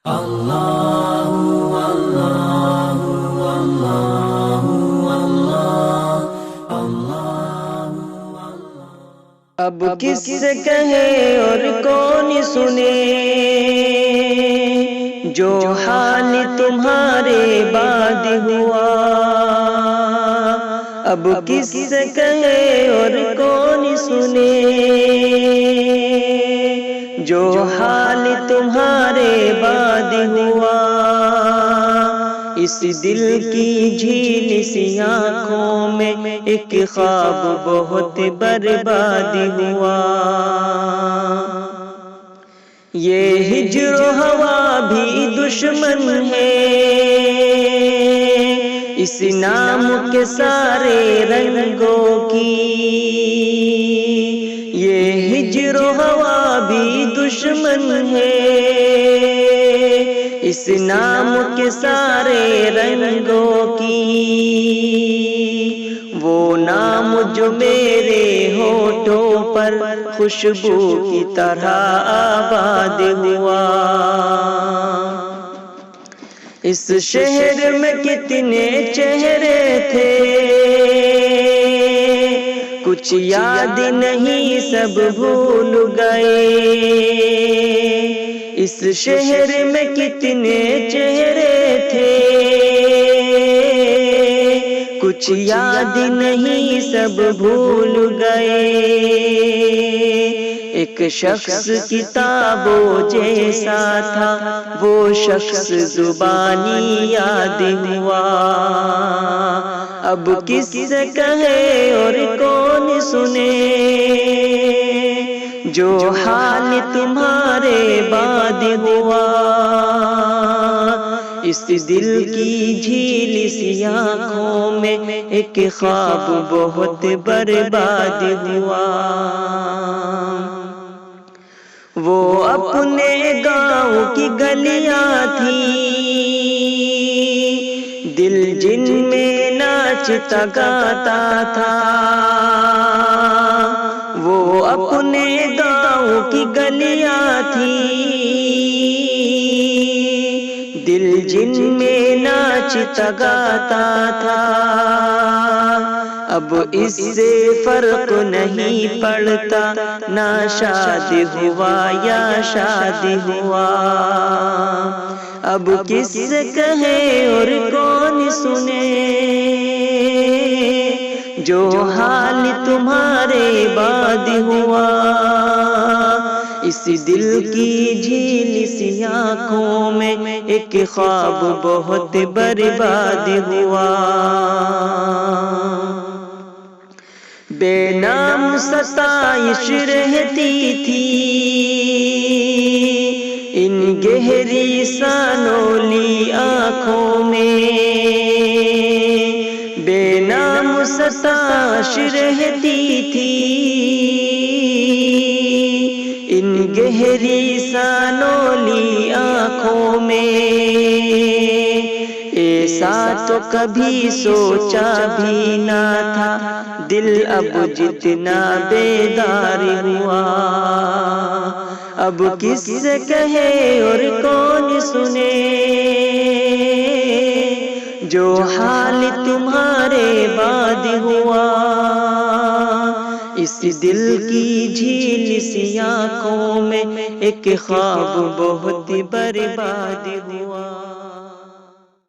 اب کس سے کہے اور کون سنے جو حال تمہارے بعد ہوا. اب کس سے کہے اور کون سنے جو حال تمہارے بعد ہوا. اس دل کی جھیل سی آنکھوں میں ایک خواب بہت برباد ہوا. یہ ہجر و ہوا بھی دشمن ہے اس نام کے سارے رنگوں کی. یہ ہجر و ہوا بھی دشمن ہے اس نام کے سارے رنگوں کی. وہ نام جو میرے ہونٹوں پر خوشبو کی طرح آباد ہوا. اس شہر میں کتنے چہرے تھے کچھ یاد نہیں سب بھول گئے. اس شہر میں کتنے چہرے تھے کچھ یاد نہیں سب بھول گئے. ایک شخص کتابوں جیسا تھا وہ شخص زبانی یاد ہوا. اب کس سے کہے اور کون سنے جو حال تمہارے بعد ہوا. اس دل کی جھیل سی آنکھوں میں ایک خواب بہت برباد ہوا. وہ اپنے گاؤں کی گلیاں تھیں دل جن میں ناچتا گاتا تھا. وہ اپنے گاؤں کی گلیاں تھیں دل جن میں ناچتا گاتا تھا. اب اس سے فرق نہیں پڑتا نہ شادی ہوا یا شادی ہوا. اب کس سے کہے اور کون سنے جو حال تمہارے بعد ہوا. اس دل کی جھیل سی آنکھوں میں ایک خواب بہت برباد ہوا. بے نام ستائش رہتی تھی ان گہری سانولی آنکھوں میں. بے نام ستائش رہتی تھی ان گہری سانولی آنکھوں میں. ایسا تو کبھی سوچا بھی نہ تھا دل اب جتنا بیدار ہوا. اب کس سے کہے اور کون سنے جو حال تمہارے بعد ہوا. اس دل کی جھیل سی آنکھوں میں ایک خواب بہت برباد ہوا.